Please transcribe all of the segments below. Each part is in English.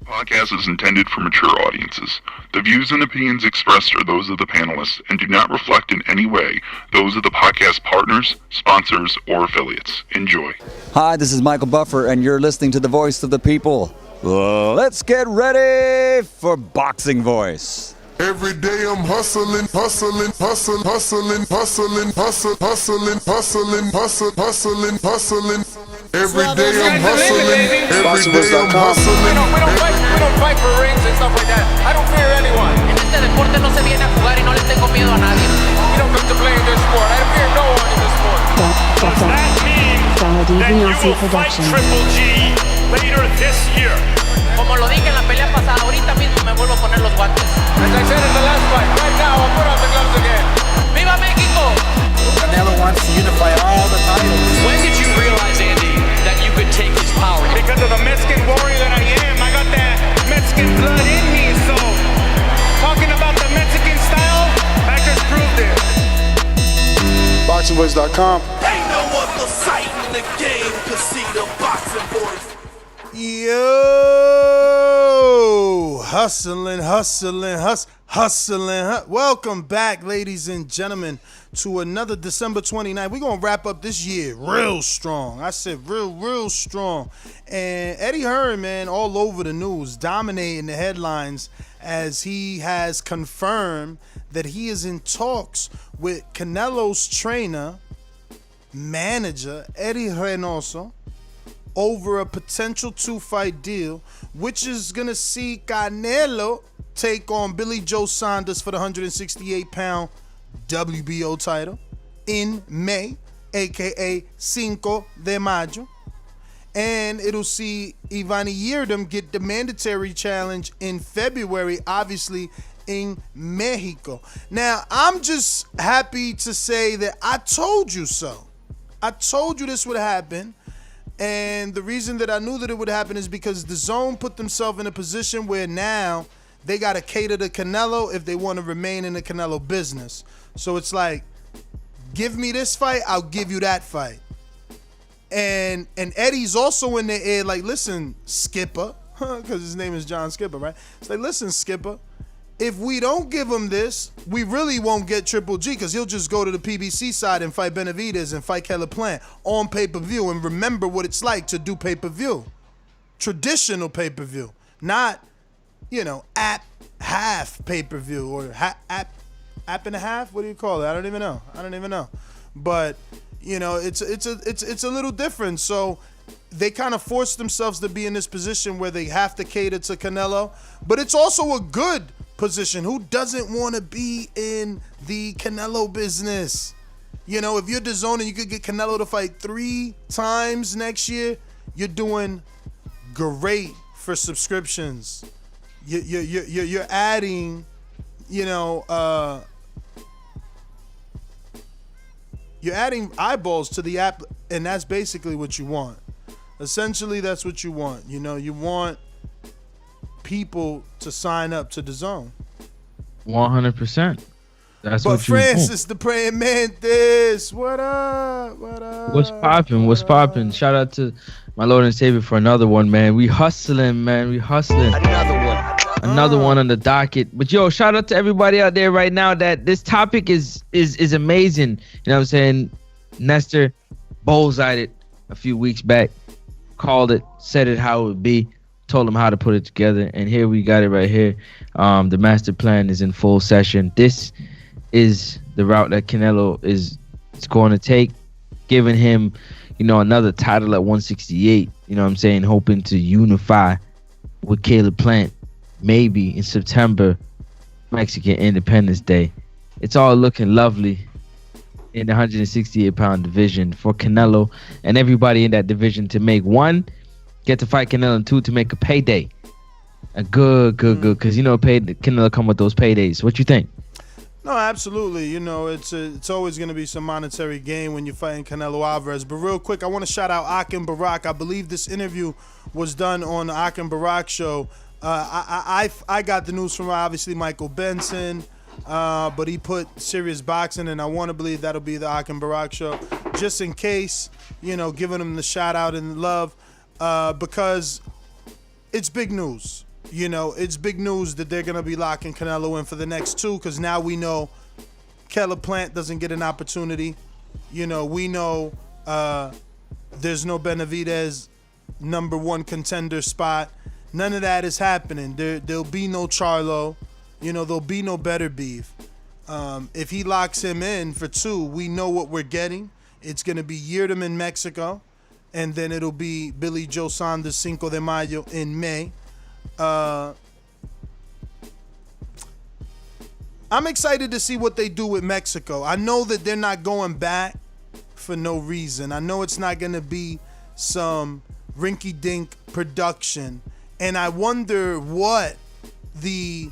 Podcast is intended for mature audiences. The views and opinions expressed are those of the panelists and do not reflect in any way those of the podcast partners, sponsors, or affiliates. Enjoy. Hi, this is Michael Buffer, and you're listening to the voice of the people. Let's get ready for Boxing Voice. Every day I'm hustling, hustling, hustling, hustling, hustling, hustling, hustling, hustling, hustling, hustling, hustling. Every day I'm hustling, every day I'm hustling. We don't fight for rings and stuff like that. I don't fear anyone. En este deporte no se viene a jugar y no le tengo miedo a nadie. You don't come to play in this sport. I fear no one in this sport. Does that mean that you will fight Triple G later this year? Como lo dije en la pelea pasada, ahorita mismo me vuelvo a poner los guantes. As I said in the last fight, right now I'll put on the gloves again. ¡Viva México! Canelo wants to unify all the titles. When did you realize, Andy, that you could take his power? Because of the Mexican warrior that I am, I got that Mexican blood in me. So, talking about the Mexican style, I just proved it. BoxingVoice.com. Ain't no other sight in the game to see the Boxing Voice. Yo, hustling. Welcome back, ladies and gentlemen, to another December 29th. We're going to wrap up this year real strong. I said real strong. And Eddy Hearn, man, all over the news, dominating the headlines as he has confirmed that he is in talks with Canelo's trainer, manager, Eddy Reynoso, over a potential 2-fight deal, which is going to see Canelo take on Billy Joe Saunders for the 168-pound WBO title in May, a.k.a. Cinco de Mayo. And it'll see Avni Yildirim get the mandatory challenge in February, obviously in Mexico. Now, I'm just happy to say that I told you so. I told you this would happen. And the reason that I knew that it would happen is because the Zone put themselves in a position where now they got to cater to Canelo if they want to remain in the Canelo business. So it's like, give me this fight, I'll give you that fight. And Eddie's also in the air like, listen, Skipper, because his name is John Skipper, right? It's like, listen, Skipper, if we don't give him this, we really won't get Triple G because he'll just go to the PBC side and fight Benavidez and fight Caleb Plant on pay-per-view and remember what it's like to do pay-per-view. Traditional pay-per-view, not, app half pay-per-view or app and a half. What do you call it? I don't even know. But it's a little different. So they kind of force themselves to be in this position where they have to cater to Canelo, but it's also a good position. Who doesn't want to be in the Canelo business? If you're Dazn and you could get Canelo to fight 3 times next year, you're doing great for subscriptions. You're adding, you're adding eyeballs to the app, and that's basically what you want. Essentially, that's what you want. You want people to sign up to Dazn. 100%. That's but what you Francis, want. the praying mantis, what up? What's poppin'? Shout out to my Lord and Savior for another one, man. We hustling, man. Another one on the docket. But yo, shout out to everybody out there right now that this topic is amazing. You know what I'm saying? Nestor bullseyed it a few weeks back, called it, said it how it would be, told him how to put it together, and here we got it right here. The master plan is in full session. This is the route that Canelo is going to take, giving him, another title at 168. You know what I'm saying? Hoping to unify with Caleb Plant, maybe in September, Mexican Independence Day. It's all looking lovely in the 168-pound division for Canelo and everybody in that division to make one, get to fight Canelo, and 2, to make a payday. A good, because Canelo come with those paydays. What you think? No, absolutely. It's always going to be some monetary gain when you're fighting Canelo Alvarez. But real quick, I want to shout out Akim Barak. I believe this interview was done on the Akim Barak show. I got the news from obviously Michael Benson, but he put Serious Boxing, and I want to believe that'll be the Akim Barak show, just in case, giving him the shout out and love, because it's big news. you know, it's big news that they're going to be locking Canelo in for the next 2 because now we know Caleb Plant doesn't get an opportunity. You know, we know there's no Benavidez number 1 contender spot. None of that is happening. There'll be no Charlo. You know, there'll be no better beef. If he locks him in for 2, we know what we're getting. It's going to be Yildirim in Mexico, and then it'll be Billy Joe Saunders Cinco de Mayo in May. I'm excited to see what they do with Mexico. I know that they're not going back for no reason. I know it's not going to be some rinky-dink production. And I wonder what the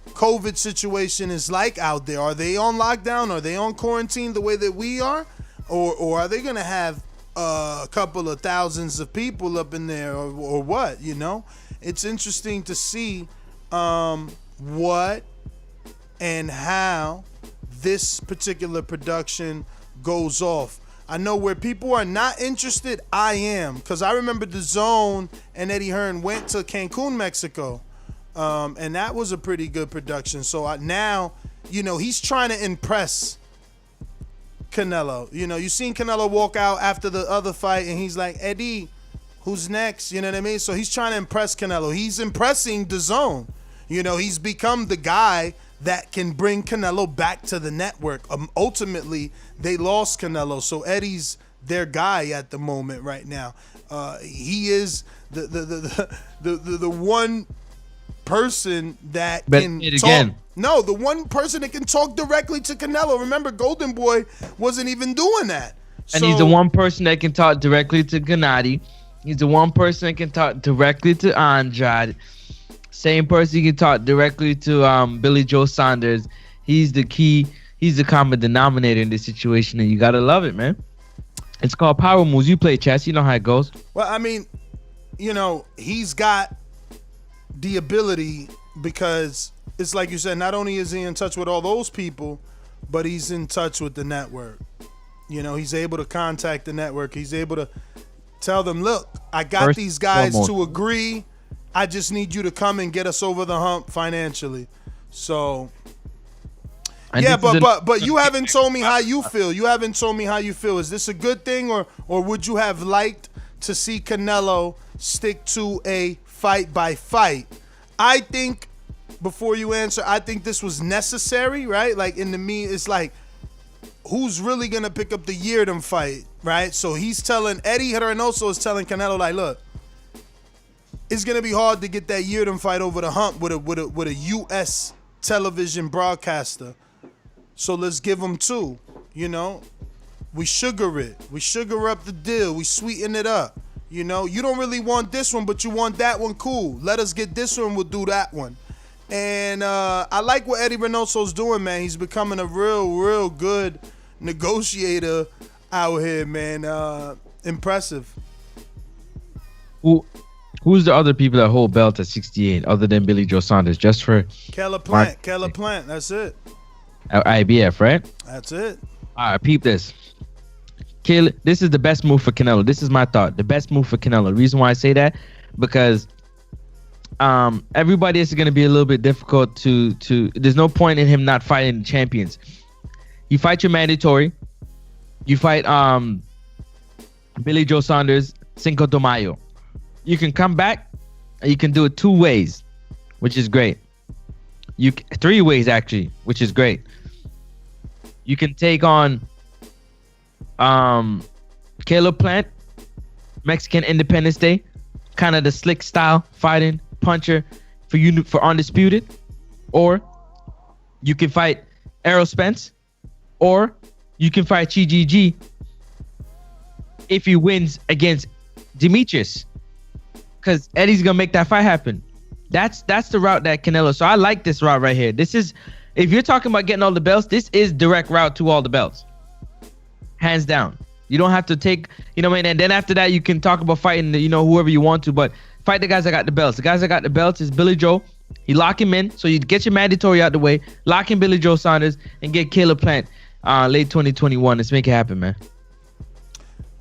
COVID situation is like out there. Are they on lockdown? Are they on quarantine the way that we are? Or are they going to have a couple of thousands of people up in there or what, you know? It's interesting to see what and how this particular production goes off. I know where people are not interested, I am. Because I remember Dazn and Eddy Hearn went to Cancun, Mexico. And that was a pretty good production. So now, you know, he's trying to impress Canelo. You know, you seen Canelo walk out after the other fight and he's like, Eddie, who's next? You know what I mean? So he's trying to impress Canelo. He's impressing Dazn. You know, he's become the guy that can bring Canelo back to the network. Ultimately, they lost Canelo, so Eddie's their guy at the moment right now. He is the one person that can talk. No, the one person that can talk directly to Canelo. Remember, Golden Boy wasn't even doing that. And he's the one person that can talk directly to Gennady. He's the one person that can talk directly to Andrade. Same person you can talk directly to Billy Joe Saunders. He's the key. He's the common denominator in this situation, and you gotta love it, man. It's called power moves. You play chess. You know how it goes. Well, I mean, you know, he's got the ability because it's like you said, not only is he in touch with all those people, but he's in touch with the network. You know, he's able to contact the network. He's able to tell them, look, I got these guys to agree. I just need you to come and get us over the hump financially. So, yeah, but you haven't told me how you feel. You haven't told me how you feel. Is this a good thing, or would you have liked to see Canelo stick to a fight by fight? I think, before you answer, I think this was necessary, right? Like in the it's like, who's really gonna pick up the Yildirim fight, right? So he's telling Eddy Reynoso is telling Canelo, like, look, it's gonna be hard to get that Yildirim fight over the hump with a U.S. television broadcaster. So let's give him 2. You know, we sugar it. We sugar up the deal. We sweeten it up. You know, you don't really want this one, but you want that one. Cool. Let us get this one. We'll do that one. And I like what Eddy Reynoso's doing, man. He's becoming a real good negotiator out here, man. Impressive. Who's the other people that hold belt at 68 other than Billy Joe Saunders? Just for Caleb Plant. That's it. IBF, right? That's it. All right, peep this. This is the best move for Canelo. This is my thought. The best move for Canelo. The reason why I say that, because everybody is going to be a little bit difficult to. There's no point in him not fighting the champions. You fight your mandatory. You fight Billy Joe Saunders, Cinco de Mayo. You can come back, and you can do it 2 ways, which is great. 3 ways actually, which is great. You can take on Caleb Plant, Mexican Independence Day, kind of the slick style fighting puncher for undisputed, or you can fight Errol Spence, or you can fight Chi GG if he wins against Demetrius, because Eddie's gonna make that fight happen. That's the route that Canelo. So I like this route right here. This is, if you're talking about getting all the belts, this is direct route to all the belts, hands down. You don't have to take, you know what I mean? And then after that, you can talk about fighting, you know, whoever you want to, but fight the guys that got the belts. The guys that got the belts is Billy Joe. You lock him in, so you get your mandatory out the way, lock in Billy Joe Saunders, and get Caleb Plant late 2021. Let's make it happen, man.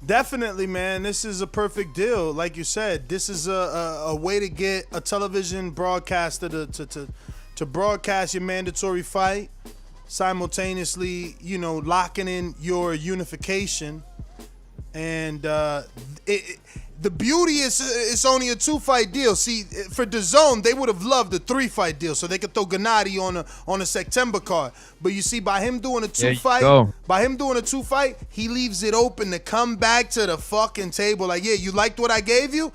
Definitely, man. This is a perfect deal. Like you said, this is a way to get a television broadcaster to broadcast your mandatory fight, simultaneously, locking in your unification. And the beauty is it's only a 2-fight deal. See, for Dazn, they would have loved a 3-fight deal so they could throw Gennady on a September card. But you see, by him doing a 2-fight, he leaves it open to come back to the fucking table. Like, yeah, you liked what I gave you?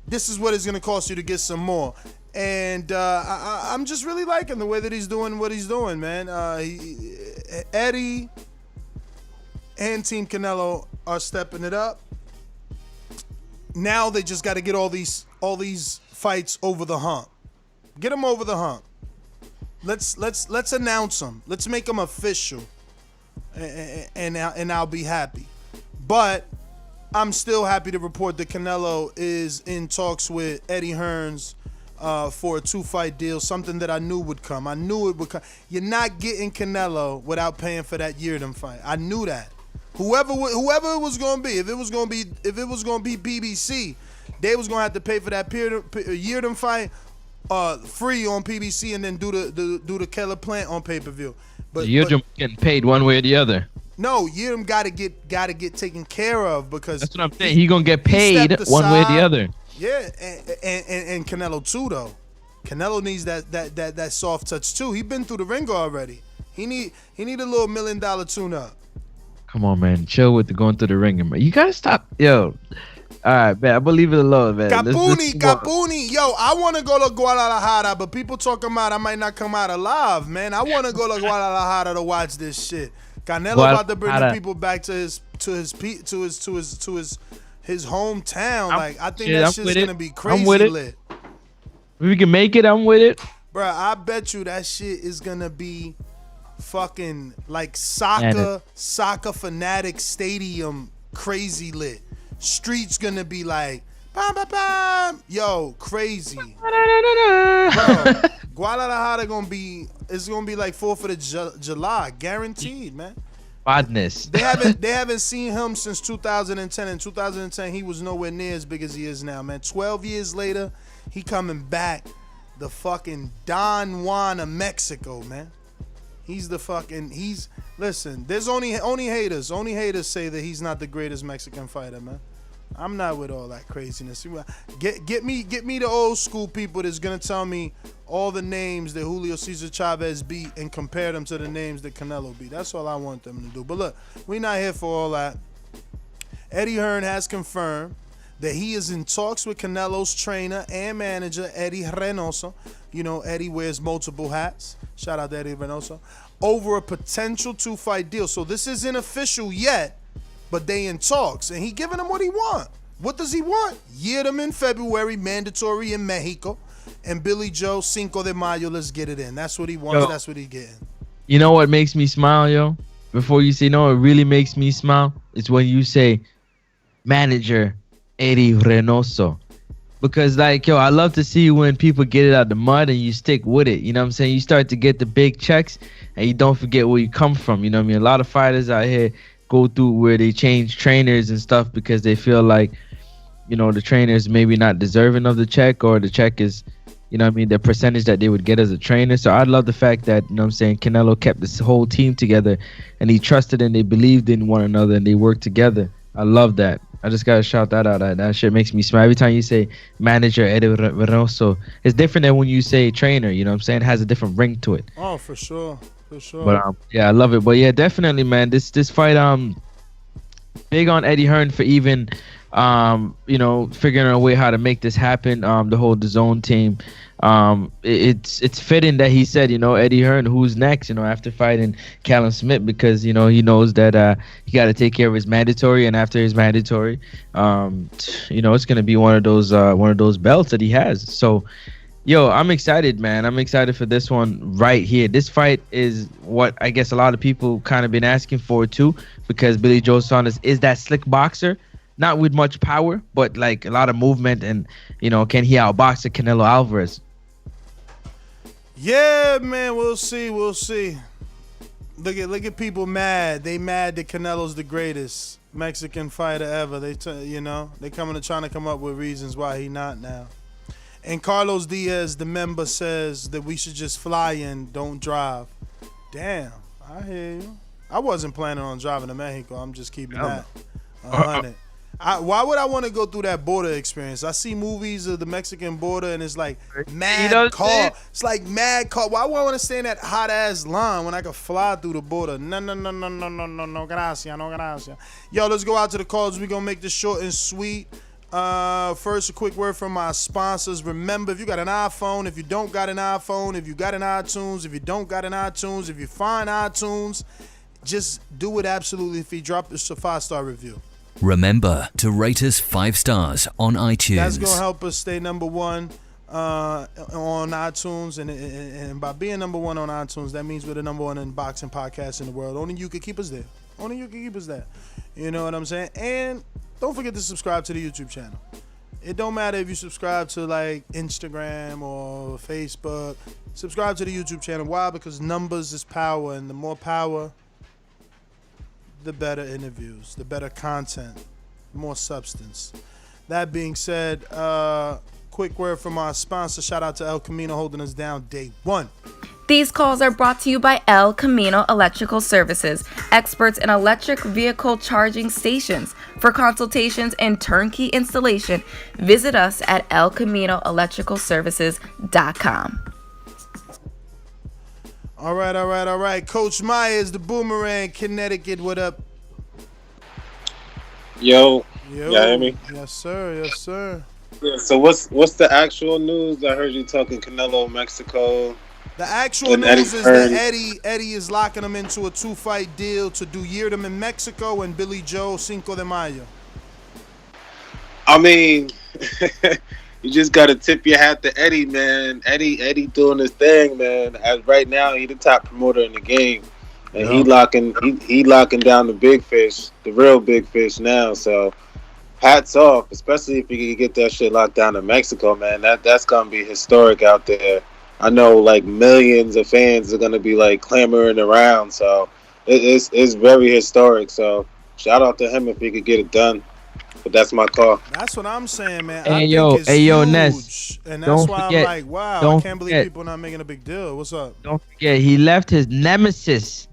This is what it's going to cost you to get some more. And I'm just really liking the way that he's doing what he's doing, man. Eddie and Team Canelo are stepping it up. Now they just got to get all these fights over the hump. Get them over the hump. Let's announce them. Let's make them official, and I'll be happy. But I'm still happy to report that Canelo is in talks with Eddie Hearns for a 2-fight deal. Something that I knew would come. I knew it would come. You're not getting Canelo without paying for that Yildirim fight. I knew that. Whoever it was gonna be, if it was gonna be PBC, they was gonna have to pay for that Yildirim fight free on PBC, and then do the Keller Plant on pay-per-view. But Yildirim getting paid one way or the other. No, Yildirim gotta get taken care of, because that's what I'm saying. He gonna get paid one way or the other. Yeah, and Canelo too though. Canelo needs that soft touch too. He been through the ringer already. He need a little $1 million tune-up. Come on, man. Chill with the going through the ringer, man. You gotta stop. Yo. All right, man. I believe it alone, man. Capuni. Yo, I want to go to Guadalajara, but people talking about I might not come out alive, man. I want to go to Guadalajara to watch this shit. Canelo about to bring the people back to his hometown. Like, I think that shit's gonna be crazy lit. If we can make it, I'm with it. Bruh, I bet you that shit is gonna be fucking like soccer fanatic stadium crazy lit. Streets gonna be like bam, bam, bam. Yo, crazy. Bro, Guadalajara gonna be like 4th of July, guaranteed, man. Badness. They haven't seen him since 2010. In 2010, he was nowhere near as big as he is now, man. 12 years later, he coming back, the fucking Don Juan of Mexico, man. Listen, there's only haters. Only haters say that he's not the greatest Mexican fighter, man. I'm not with all that craziness. Get me the old school people that's gonna tell me all the names that Julio Cesar Chavez beat and compare them to the names that Canelo beat. That's all I want them to do. But look, we're not here for all that. Eddie Hearn has confirmed that he is in talks with Canelo's trainer and manager, Eddy Reynoso. You know, Eddie wears multiple hats. Shout out to Eddy Reynoso. Over a potential 2-fight deal. So this isn't official yet, but they in talks. And he giving him what he want. What does he want? Yildirim in February, mandatory in Mexico. And Billy Joe, Cinco de Mayo, let's get it in. That's what he wants. That's what he getting. You know what makes me smile, yo? Before you say no, it really makes me smile. It's when you say manager Eddy Reynoso. Because, like, yo, I love to see when people get it out the mud and you stick with it. You know what I'm saying? You start to get the big checks and you don't forget where you come from. You know what I mean? A lot of fighters out here go through where they change trainers and stuff because they feel like, you know, the trainers maybe not deserving of the check, or the check is, you know what I mean, the percentage that they would get as a trainer. So I love the fact that, you know what I'm saying, Canelo kept this whole team together and he trusted and they believed in one another and they worked together. I love that. I just gotta shout that out. That shit makes me smile. Every time you say manager Eddy Reynoso, it's different than when you say trainer. You know what I'm saying? It has a different ring to it. Oh, for sure. But yeah, I love it. But yeah, definitely, man. This fight, big on Eddie Hearn for even, you know, figuring out a way how to make this happen. The whole Dazn team. It's fitting that he said, you know, Eddie Hearn, who's next, you know, after fighting Callum Smith, because, you know, he knows that he got to take care of his mandatory, and after his mandatory, you know, it's gonna be one of those belts that he has. So, yo, I'm excited, man. I'm excited for this one right here. This fight is what I guess a lot of people kind of been asking for too, because Billy Joe Saunders is that slick boxer. Not with much power, but like a lot of movement, and, you know, can he outbox the Canelo Alvarez? Yeah, man, we'll see. Look at people mad. They mad that Canelo's the greatest. Mexican fighter ever. They trying to come up with reasons why he not now. And Carlos Diaz, the member, says that we should just fly in, don't drive. Damn, I hear you. I wasn't planning on driving to Mexico. I'm just keeping that 100. Why would I want to go through that border experience? I see movies of the Mexican border and it's like mad car. It's like mad car. Why would I want to stay in that hot ass line when I could fly through the border? No, gracias. Yo, let's go out to the calls. We're going to make this short and sweet. First, a quick word from my sponsors. Remember, if you got an iPhone, if you don't got an iPhone, if you got an iTunes, if you don't got an iTunes, if you find iTunes, just do it absolutely if you drop us a 5-star review. Remember to rate us 5 stars on iTunes. That's going to help us stay number one on iTunes. And by being number one on iTunes, that means we're the number one in boxing podcast in the world. Only you can keep us there. Only you can keep us there. You know what I'm saying? And don't forget to subscribe to the YouTube channel. It don't matter if you subscribe to like Instagram or Facebook. Subscribe to the YouTube channel. Why? Because numbers is power, and the more power, the better interviews, the better content, more substance. That being said, quick word from our sponsor. Shout out to El Camino holding us down day one. These calls are brought to you by El Camino Electrical Services, experts in electric vehicle charging stations. For consultations and turnkey installation, visit us at elcaminoelectricalservices.com. All right. Coach Myers, the Boomerang, Connecticut, what up? Yo, y'all hear me? Yes, sir. Yeah, so what's the actual news? I heard you talking Canelo, Mexico. The actual news is that Eddie is locking him into a 2-fight deal to do Yildirim in Mexico and Billy Joe Cinco de Mayo. I mean, you just gotta tip your hat to Eddie, man. Eddie doing his thing, man. As right now, he the top promoter in the game, and he locking down the big fish, the real big fish now. So, hats off, especially if you can get that shit locked down in Mexico, man. That's gonna be historic out there. I know, like, millions of fans are gonna be like clamoring around. So, it's very historic. So, shout out to him if he could get it done. But that's my call. That's what I'm saying, man. Hey, Ness. And that's why I'm like, wow, I can't believe people are not making a big deal. What's up? Don't forget, he left his nemesis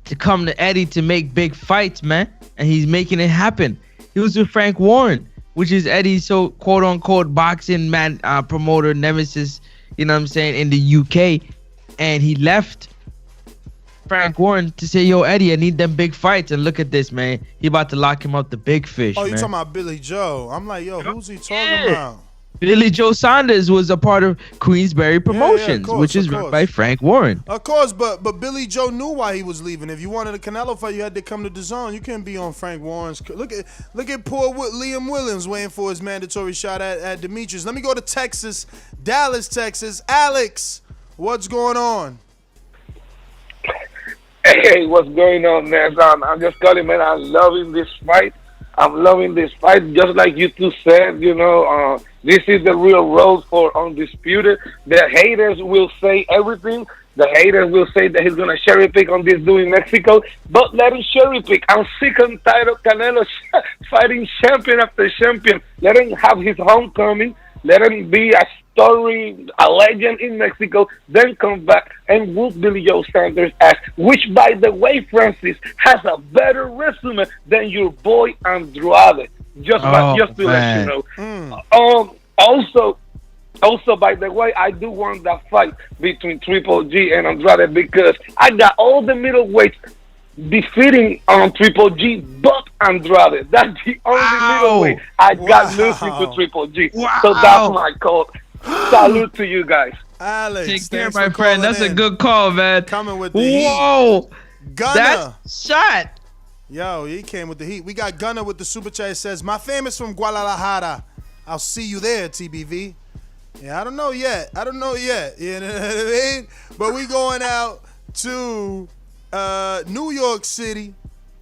to come to Eddie to make big fights, man. And he's making it happen. He was with Frank Warren, which is Eddie's so quote-unquote boxing man promoter nemesis, you know what I'm saying, in the UK. And he left Frank Warren to say, yo, Eddie, I need them big fights. And look at this, man. He about to lock him up, the big fish, you man. talking about Billy Joe. I'm like, yo, who's he talking about? Billy Joe Saunders was a part of Queensberry Promotions, which is run by Frank Warren. Of course, but Billy Joe knew why he was leaving. If you wanted a Canelo fight, you had to come to Dazn. You couldn't be on Frank Warren's. Look at poor Liam Williams waiting for his mandatory shot at Demetrius. Let me go to Texas, Dallas, Texas. Alex, what's going on? Hey, what's going on, man? I'm just calling, man. I'm loving this fight. Just like you two said, you know, this is the real road for Undisputed. The haters will say everything. The haters will say that he's going to cherry pick on this dude in Mexico, but let him cherry pick. I'm sick and tired of Canelo fighting champion after champion. Let him have his homecoming. Let him be a story, a legend in Mexico, then come back and whoop Billy Joe Saunders' ass, which, by the way, Francis, has a better resume than your boy Andrade. Just to let you know. Also, by the way, I do want that fight between Triple G and Andrade because I got all the middleweights defeating Triple G but Andrade. That's the only middleweight I got losing to Triple G. Wow. So that's my call. Salute to you guys. Alex, take care, my friend. That's a good call, man. Coming with the heat. Gunner. That's shot. Yo, he came with the heat. We got Gunner with the super chat. It says, my fam is from Guadalajara. I'll see you there, TBV. Yeah, I don't know yet. You know what I mean? But we going out to New York City.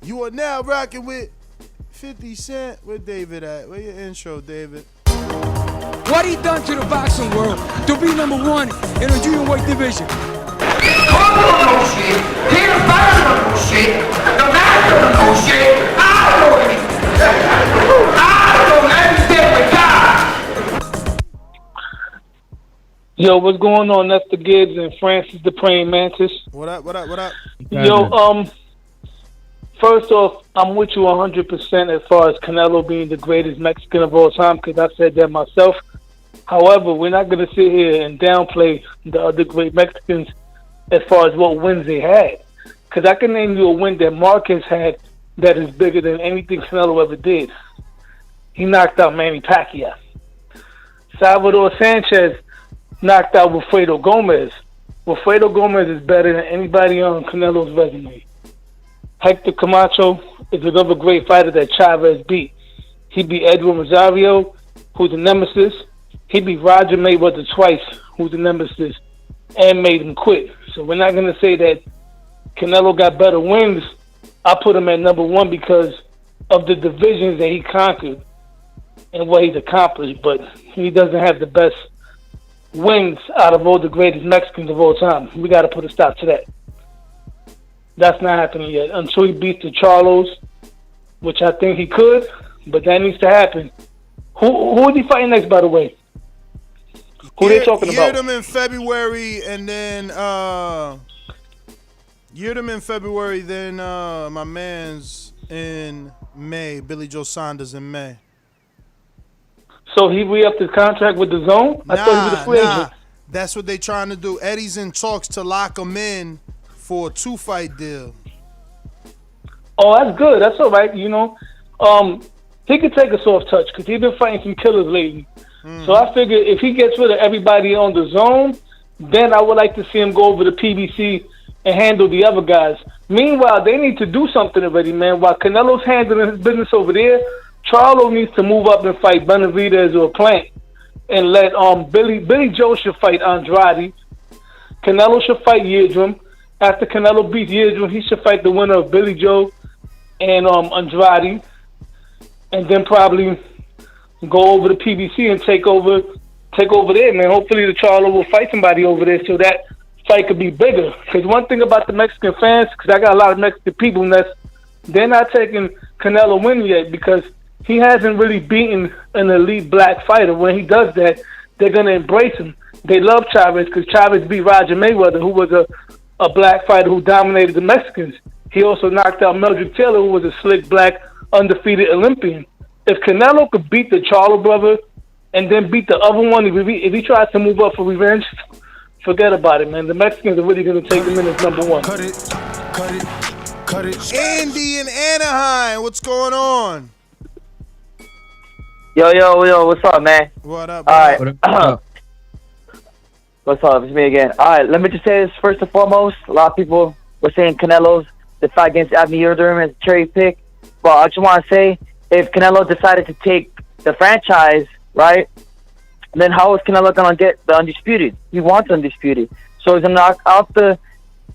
You are now rocking with 50 Cent. Where David at? Where your intro, David? What he done to the boxing world to be number one in the junior weight division. Bullshit. Peter Fire bullshit. The master bullshit. Yo, what's going on? That's the Gibbs and Francis the Praying Mantis. What up, what up, what up? Yo, first off, I'm with you 100% as far as Canelo being the greatest Mexican of all time, because I said that myself. However, we're not going to sit here and downplay the other great Mexicans as far as what wins they had. Because I can name you a win that Marquez had that is bigger than anything Canelo ever did. He knocked out Manny Pacquiao. Salvador Sanchez knocked out Wilfredo Gomez. Wilfredo Gomez is better than anybody on Canelo's resume. Hector Camacho is another great fighter that Chavez beat. He beat Edwin Rosario, who's a nemesis. He beat Roger Mayweather twice, who's a nemesis, and made him quit. So we're not going to say that Canelo got better wins. I put him at number one because of the divisions that he conquered and what he's accomplished, but he doesn't have the best wins out of all the greatest Mexicans of all time. We got to put a stop to that. That's not happening yet until he beats the Charlos, which I think he could, but that needs to happen. Who is he fighting next, by the way? Who they talking about? Yildirim in February, and then Yildirim in February, then my man's in May, Billy Joe Saunders in May. So he re-upped his contract with the Zone? I thought he was a free agent. That's what they trying to do. Eddie's in talks to lock him in for a 2-fight deal. Oh, that's good. That's all right. You know, he could take a soft touch because he's been fighting some killers lately. So I figure if he gets rid of everybody on the Zone, then I would like to see him go over to PBC and handle the other guys. Meanwhile, they need to do something already, man. While Canelo's handling his business over there, Charlo needs to move up and fight Benavidez or Plant, and let Billy Joe should fight Andrade. Canelo should fight Yildirim. After Canelo beats Yildirim, he should fight the winner of Billy Joe and Andrade, and then probably go over to PBC and take over there, man. Hopefully the Charlo will fight somebody over there so that fight could be bigger. Because one thing about the Mexican fans, because I got a lot of Mexican people, and they're not taking Canelo win yet because he hasn't really beaten an elite black fighter. When he does that, they're going to embrace him. They love Chavez because Chavez beat Roger Mayweather, who was a black fighter who dominated the Mexicans. He also knocked out Meldrick Taylor, who was a slick black undefeated Olympian. If Canelo could beat the Charlo brother and then beat the other one, if he tries to move up for revenge, forget about it, man. The Mexicans are really going to take him in as number one. Cut it. Andy in Anaheim, what's going on? Yo, what's up, man? What up? All right. What's up? It's me again. All right, let me just say this first and foremost. A lot of people were saying Canelo's the fight against Avni Yildirim as a cherry pick. But I just want to say, if Canelo decided to take the franchise, right, then how is Canelo going to get the undisputed? He wants undisputed. So he's going to knock out the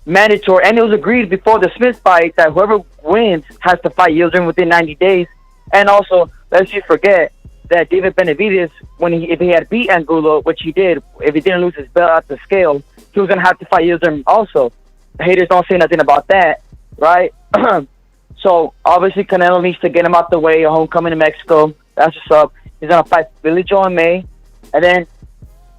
mandatory. And it was agreed before the Smith fight that whoever wins has to fight Yildirim within 90 days. And also, let's just forget that David Benavidez, if he had beat Angulo, which he did, if he didn't lose his belt at the scale, he was going to have to fight Yildirim also. The haters don't say nothing about that, right? So, obviously, Canelo needs to get him out the way, a homecoming in Mexico. That's what's up. He's going to fight Billy Joe in May. And then,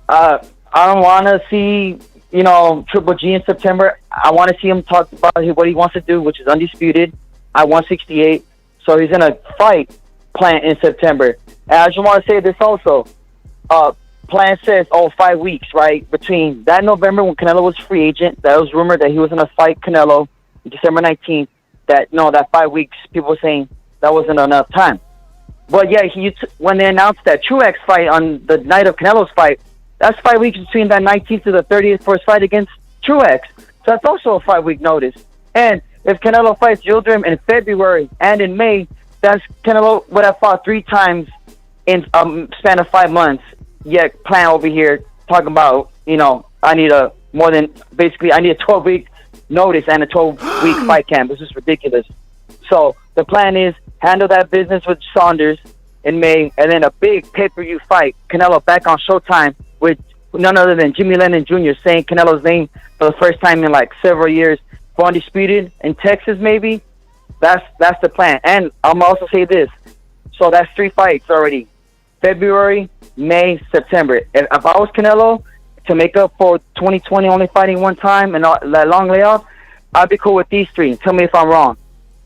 I don't want to see, Triple G in September. I want to see him talk about what he wants to do, which is undisputed. I 168. So, he's going to fight Plant in September. And I just want to say this also. Plant says, 5 weeks, right? Between that November when Canelo was free agent, that was rumored that he was going to fight Canelo December 19th. That 5 weeks, people were saying that wasn't enough time. But yeah, when they announced that Truex fight on the night of Canelo's fight, that's 5 weeks between that 19th to the 30th for his fight against Truex. So that's also a 5-week notice. And if Canelo fights Yildirim in February and in May, that's Canelo would have fought 3 times in a span of 5 months. Yet Plant over here talking about, I need a 12-week notice and a 12-week fight camp. This is ridiculous. So the plan is handle that business with Saunders in May, and then a big pay-per-view fight. Canelo back on Showtime with none other than Jimmy Lennon Jr. saying Canelo's name for the first time in like several years for undisputed in Texas maybe. That's the plan. And I'm also say this. So that's 3 fights already. February, May, September. If I was Canelo, to make up for 2020 only fighting one time and that long layoff, I'd be cool with these 3. Tell me if I'm wrong.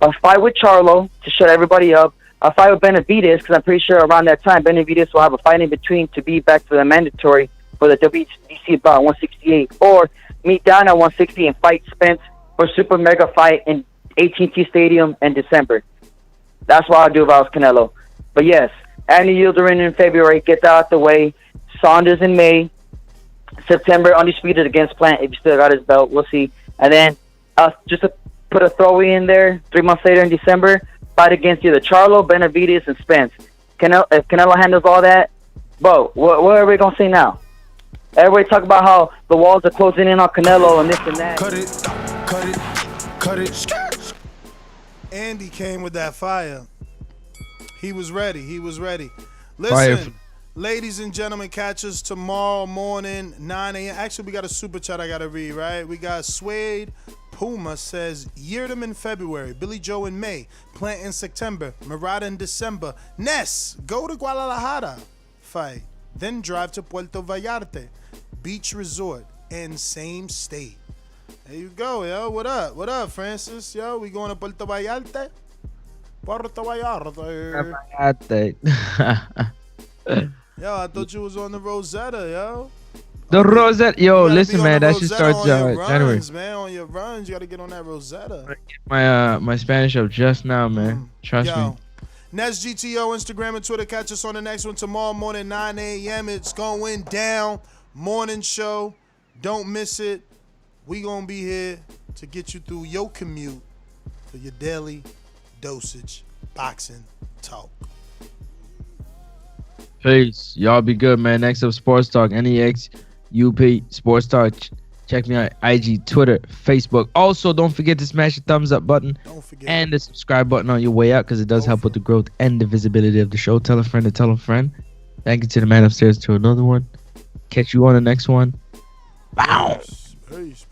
A fight with Charlo to shut everybody up. A fight with Benavidez, because I'm pretty sure around that time Benavidez will have a fight in between to be back to the mandatory for the WBC bout 168. Or meet down at 160 and fight Spence for super mega fight in AT&T Stadium in December. That's what I'd do if I was Canelo. But yes, Avni Yildirim in February, get that out the way. Saunders in May. September, undisputed against Plant if he still got his belt. We'll see. And then just to put a throwaway in there, 3 months later in December, fight against either Charlo, Benavidez, and Spence. If Canelo handles all that, bro, what are we going to say now? Everybody talk about how the walls are closing in on Canelo and this and that. Cut it. Andy came with that fire. He was ready. Listen, ladies and gentlemen, catch us tomorrow morning, 9 a.m. Actually, we got a super chat I got to read, right? We got Suede Puma says, Yildirim in February, Billy Joe in May, Plant in September, Murata in December. Ness, go to Guadalajara, fight. Then drive to Puerto Vallarta, beach resort, and same state. There you go, yo. What up? What up, Francis? Yo, we going to Puerto Vallarta? Puerto Vallarta. Yo, I thought you was on the Rosetta, yo. The Rosetta. Yo, listen, man. That should start January. Man, on your runs, you got to get on that Rosetta. My Spanish up just now, man. Trust me. Nets GTO, Instagram and Twitter. Catch us on the next one tomorrow morning, 9 a.m. It's going down. Morning show. Don't miss it. We going to be here to get you through your commute for your daily dosage boxing talk. Peace. Y'all be good, man. Next up, Sports Talk. NEXUP Sports Talk. Check me out. IG, Twitter, Facebook. Also, don't forget to smash the thumbs up button and the subscribe button on your way out because it does help with the growth and the visibility of the show. Tell a friend to tell a friend. Thank you to the man upstairs to another one. Catch you on the next one. Bow. Peace.